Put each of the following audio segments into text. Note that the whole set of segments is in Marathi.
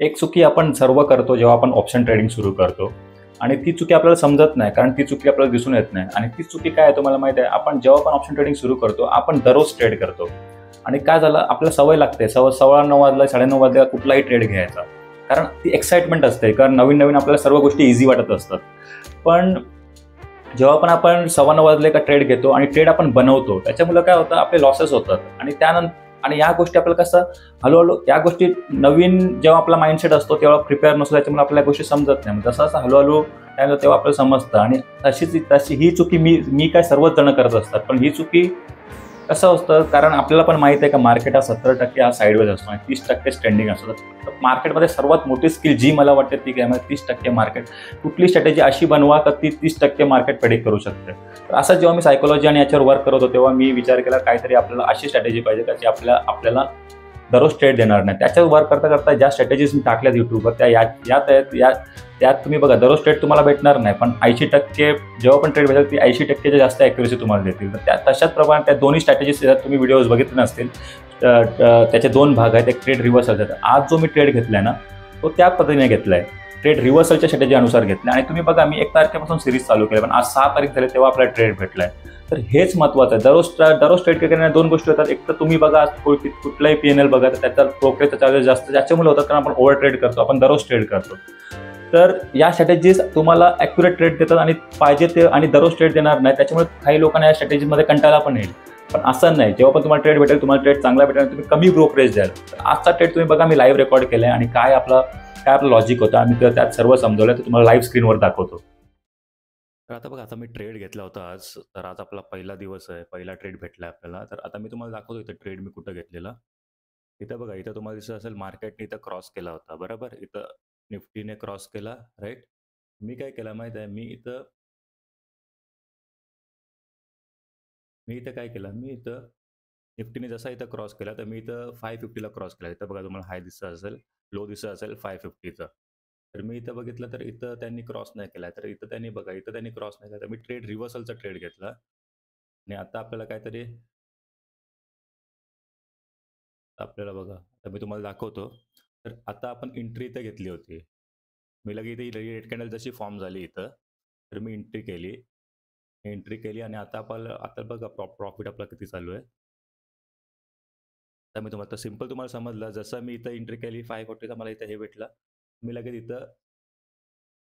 एक चुकी आपण सर्व करतो जेव्हा आपण ऑप्शन ट्रेडिंग सुरू करतो आणि ती चुकी आपल्याला समजत नाही, कारण ती चुकी आपल्याला दिसून येत नाही. आणि ती चुकी काय आहे तुम्हाला माहिती आहे, आपण जेव्हा पण ऑप्शन ट्रेडिंग सुरू करतो आपण दररोज ट्रेड करतो. आणि काय झालं, आपल्याला सवय लागते, सव्वा 9 वाजला 9:30 वाजला कुठलाही ट्रेड घ्यायचा, कारण ती एक्साइटमेंट असते, कारण नवीन नवीन आपल्याला सर्व गोष्टी इझी वाटत असतात. पण जेव्हा पण आपण 9:15 वाजले का ट्रेड घेतो आणि ट्रेड आपण बनवतो, त्याच्यामुळे काय होतं, आपले लॉसेस होतात. आणि त्यानंतर आणि या गोष्टी आपल्याला कसं हळूहळू या गोष्टी नवीन जेव्हा आपला माइंडसेट असतो तेव्हा प्रिपेअर नसतो, त्याच्यामुळे आपल्याला गोष्टी समजत नाही. जसं असं हळूहळू तेव्हा आपल्याला समजतं. आणि तशी ही चुकी मी मी काय सर्वच जण करत असतात, पण ही चुकी कसं असतं, कारण आपल्याला पण माहिती आहे का मार्केट हा 70% हा साईडवेज असतो आणि 30% ट्रेंडिंग असतो. तर मार्केटमध्ये सर्वात मोठी स्किल जी मला वाटते ती काय, 30% मार्केट कुठली स्ट्रॅटेजी अशी बनवा का ती 30% मार्केट प्रेडिक्ट करू शकते. तर असं जेव्हा मी सायकोलॉजी आणि याच्यावर वर्क करत होतो तेव्हा मी विचार केला काहीतरी आपल्याला अशी स्ट्रॅटेजी पाहिजे का जी आपल्याला दररोज ट्रेड देणार नाही. त्याच्यावर वर्क करता करता ज्या स्ट्रॅटेजीज मी टाकल्यात युट्यूबवर त्या त्यात तुम्ही बघा दररोज ट्रेड तुम्हाला भेटणार नाही, पण 80% जेव्हा पण ट्रेड भेटेल ती 80% जास्त ॲक्युरेसी तुम्हाला देतील. तर तशाच प्रमाणे त्या दोन्ही स्ट्रॅटेजीज तुम्ही व्हिडिओज बघितले नसतील, त्याचे 2 भाग आहेत. एक ट्रेड रिव्हर्सल. आज जो मी ट्रेड घेतलाय ना तो त्या पद्धतीने घेतलाय, ट्रेड रिव्हर्सलच्या स्ट्रॅटेजी अनुसार घेतला. आणि तुम्ही बघा मी 1 तारखेपासून सिरीज चालू केली, पण आज 6 तारीख झाली तेव्हा आपल्याला ट्रेड भेटलाय. तर हेच महत्त्वाचं आहे. दररोज ट्रेड करण्याने 2 गोष्टी होतात. एक तर तुम्ही बघा कुठलाही पीएनएल बघा तर त्याचा ब्रोकरेजचा चार्जेस जास्त त्याच्यामुळे होतात, कारण आपण ओव्हर ट्रेड करतो, आपण दररोज ट्रेड करतो. तर या स्ट्रॅटेजीज तुम्हाला ॲक्युरेट ट्रेड देतात आणि पाहिजे ते आणि दररोज ट्रेड देणार नाही. त्याच्यामुळे काही लोकांना या स्ट्रॅटेजीमध्ये कंटाळा पण येईल. पण असं नाही, जेव्हा पण तुम्हाला ट्रेड भेटेल, तुम्हाला ट्रेड चांगला भेटेल, तुम्ही कमी ब्रोकरेज द्याल. तर आजचा ट्रेड तुम्ही बघा मी लाईव्ह रेकॉर्ड केलाय आणि काय आपलं लॉजिक होतं आम्ही त्यात सर्व समजवलं, तर तुम्हाला लाईव्ह स्क्रीनवर दाखवतो. तर आता बघा, आता मी ट्रेड घेतला होता आज. तर आज आपला पहिला दिवस आहे, पहिला ट्रेड भेटला आपल्याला. तर आता मी तुम्हाला दाखवतो इथं ट्रेड मी कुठं घेतलेला. इथं बघा, इथं तुम्हाला दिसत असेल मार्केटने इथं क्रॉस केला होता, बरोबर. इथं निफ्टीने क्रॉस केला, राईट. मी काय केलं माहिती आहे, मी इथं काय केलं, मी इथं निफ्टीने जसा इथं क्रॉस केला तर मी इथं 550ला क्रॉस केला. इथं बघा तुम्हाला हाय दिसत असेल, लो दिसत असेल 550चा. तर मी इथं बघितलं तर इथं त्यांनी क्रॉस नाही केला. तर इथं त्यांनी क्रॉस नाही केला. तर मी ट्रेड रिव्हर्सलचा ट्रेड घेतला. आणि आता आपल्याला बघा, आता मी तुम्हाला दाखवतो. तर आता आपण एंट्री इथं घेतली होती. मी लगेच इथं रेड कॅन्डल जशी फॉर्म झाली इथं, तर मी एंट्री केली आणि आता बघा प्रॉफिट आपला किती चालू आहे. तर मी तुम्हाला सिंपल तुम्हाला समजलं, जसं मी इथं एंट्री केली 540चा मला इथं हे भेटलं. मी लगेच इथं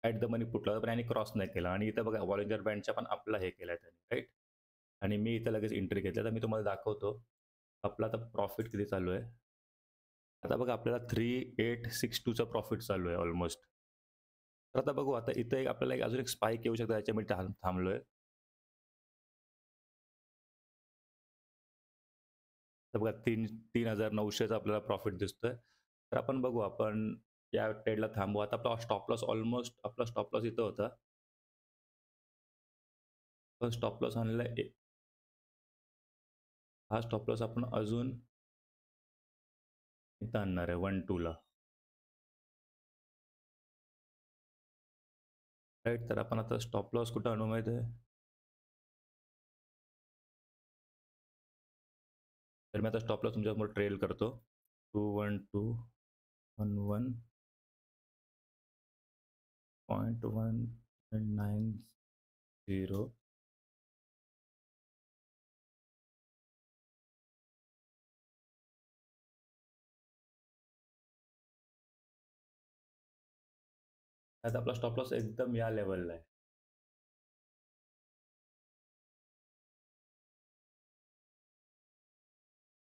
ॲट द मनी पुटला पण यांनी क्रॉस नाही केला. आणि इथं बघा वॉलिंजर बँडचा पण आपला हे केला त्यांनी, राईट. आणि मी इथं लगेच एंट्री घेतली. तर मी तुम्हाला दाखवतो आपला आता प्रॉफिट किती चालू आहे. आता बघा आपल्याला 3862चा प्रॉफिट चालू आहे ऑलमोस्ट. तर आता बघू, आता इथं आपल्याला अजून एक स्पाइक येऊ शकतो, याच्यामध्ये थांबलोय. तर बघा 3900चा आपल्याला प्रॉफिट दिसतोय. तर आपण बघू, आपण या ट्रेडला थांबू. आता आपला स्टॉप लॉस इथं होता. पण स्टॉप लॉस आणलेला हा स्टॉप लॉस आपण अजून इथं आणणार आहे 1-2ला, राईट. तर आपण आता स्टॉप लॉस कुठं आणू माहिती आहे. तर मी आता स्टॉप लॉस तुमच्यासमोर ट्रेल करतो. 212.11.90. आता आपला स्टॉप लॉस एकदम या लेवलला आहे.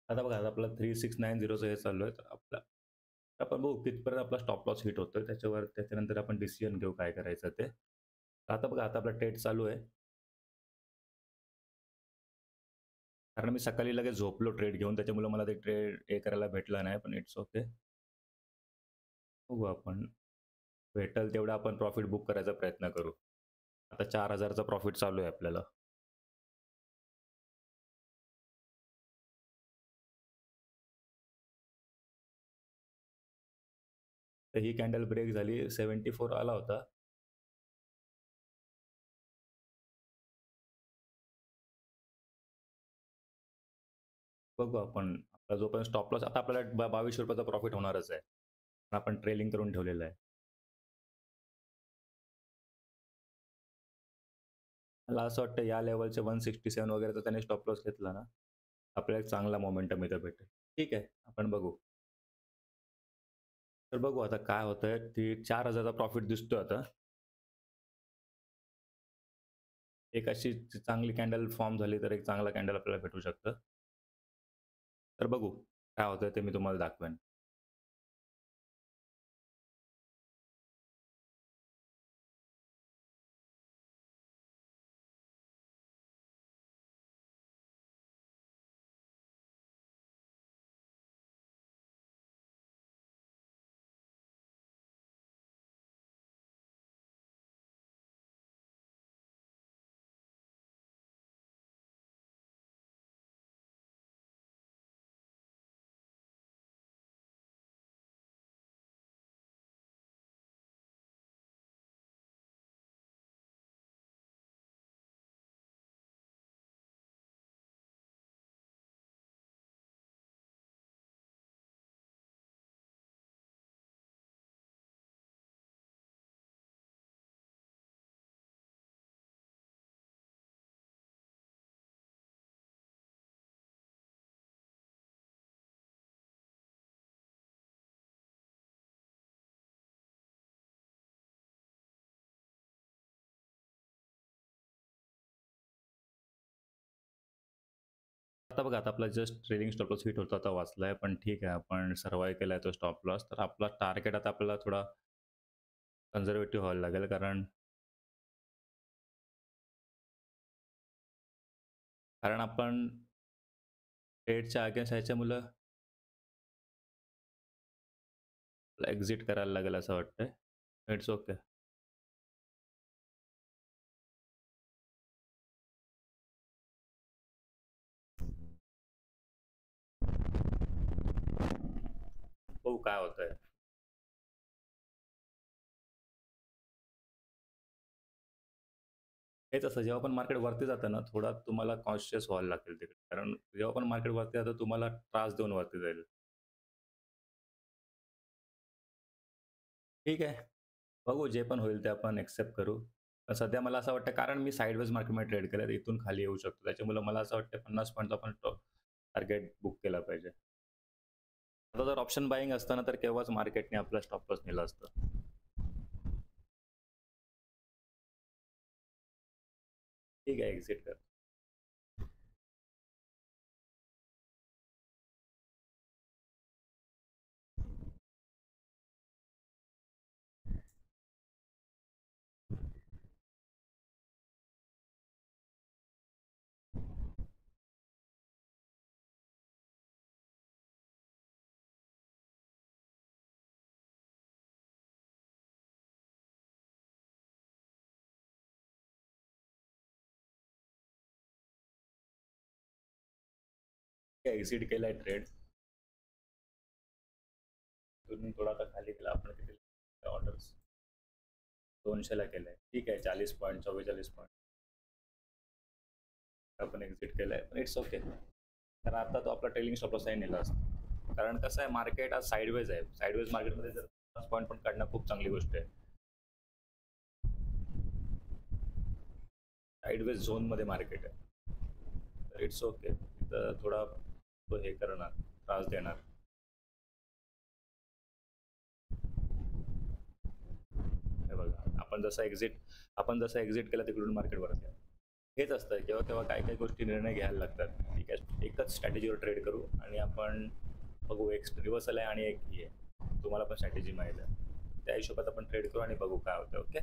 आता बघा, आता आपलं 3690चं हे चालू आहे. तर आपण बघू कितपर्यंत आपला स्टॉप लॉस हिट होतोय, त्याच्यानंतर आपण डिसिजन घेऊ काय करायचं ते. आता बघा, आता आपला ट्रेड चालू आहे. कारण मी सकाळी लगेच झोपलो ट्रेड घेऊन, त्याच्यामुळे मला ते ट्रेड हे करायला भेटलं नाही, पण इट्स ओके. बघू, आपण भेटेल तेवढा आपण प्रॉफिट बुक करायचा प्रयत्न करू. आता 4000चा प्रॉफिट चालू आहे आपल्याला. तर ही कॅन्डल ब्रेक झाली, 74 आला होता. बघू आपण आपला जो पण स्टॉप लॉस आता आपल्याला ₹22 प्रॉफिट होणारच आहे. आपण ट्रेलिंग करून ठेवलेलं आहे. मला असं वाटतं या लेव्हलचे 167 वगैरे तर त्याने स्टॉप लॉस घेतला ना, आपल्याला एक चांगला मोमेंटम इथं भेटेल. ठीक आहे, आपण बघू. तर बघू आता काय होतंय. ती 4,000चा प्रॉफिट दिसतोय आता. एक अशी चांगली कॅन्डल फॉर्म झाली तर एक चांगला कॅन्डल आपल्याला भेटू शकतं. तर बघू काय होतंय ते मी तुम्हाला दाखवेन. आता बघा आता आपला just trailing stop loss hit होता आता वाचलाय. पण ठीक आहे आपण सर्व्हाइव्ह केलाय तो स्टॉप लॉस. तर आपला टार्गेट आता आपल्याला थोडा कन्झर्व्हेटिव्ह व्हायला लागेल कारण कारण आपण ट्रेडच्या अगेन्स्ट ह्याच्यामुळं एक्झिट करायला लागेल असं वाटतंय. It's okay. बघू काय होतंय. हेच असं जेव्हा पण मार्केट वरती जातं ना, थोडा तुम्हाला कॉन्शियस व्हायला लागेल तिकडे. कारण जेव्हा पण मार्केट वरती जातं तुम्हाला त्रास देऊन वरती जाईल. ठीक आहे. बघू जे पण होईल ते आपण एक्सेप्ट करू. पण सध्या मला असं वाटतं कारण मी साइडवेज मार्केटमध्ये ट्रेड केलं, इथून खाली येऊ शकतो. त्याच्यामुळे मला असं वाटतं 50 पॉइंटचा आपण टार्गेट बुक केला पाहिजे. आता जर ऑप्शन बायिंग असतं ना, तर केव्हाच मार्केटने आपला स्टॉप लॉस नेलं असतं. ठीक आहे, एक्झिट कर. एक्झिट केलाय ट्रेड. तुम्ही थोडा आता खाली केला आपण किती ऑर्डर्स 200 ला केलंय. ठीक आहे 40 पॉईंट 44 पॉईंट आपण एक्झिट केलंय पण इट्स ओके. तर आता तो आपला ट्रेलिंग स्टॉप लॉस नेला असतो. कारण कसं आहे मार्केट आज साईडवेज आहे. साईडवेज मार्केटमध्ये जर 50 पॉईंट पण काढणं खूप चांगली गोष्ट आहे. साईडवेज झोनमध्ये मार्केट आहे. तर इट्स ओके. तर थोडा तो हे करणार त्रास देणार. हे बघा आपण जसं एक्झिट केलं तिकडून मार्केट वरती आहे. हेच असतं केव्हा केव्हा काय काय गोष्टी निर्णय घ्यायला लागतात. ठीक आहे एकच स्ट्रॅटेजीवर ट्रेड करू आणि आपण बघू एक रिव्हर्सल आहे आणि एक ही आहे. तुम्हाला पण स्ट्रॅटेजी माहिती आहे. त्या हिशोबात आपण ट्रेड करू आणि बघू काय होतं. ओके.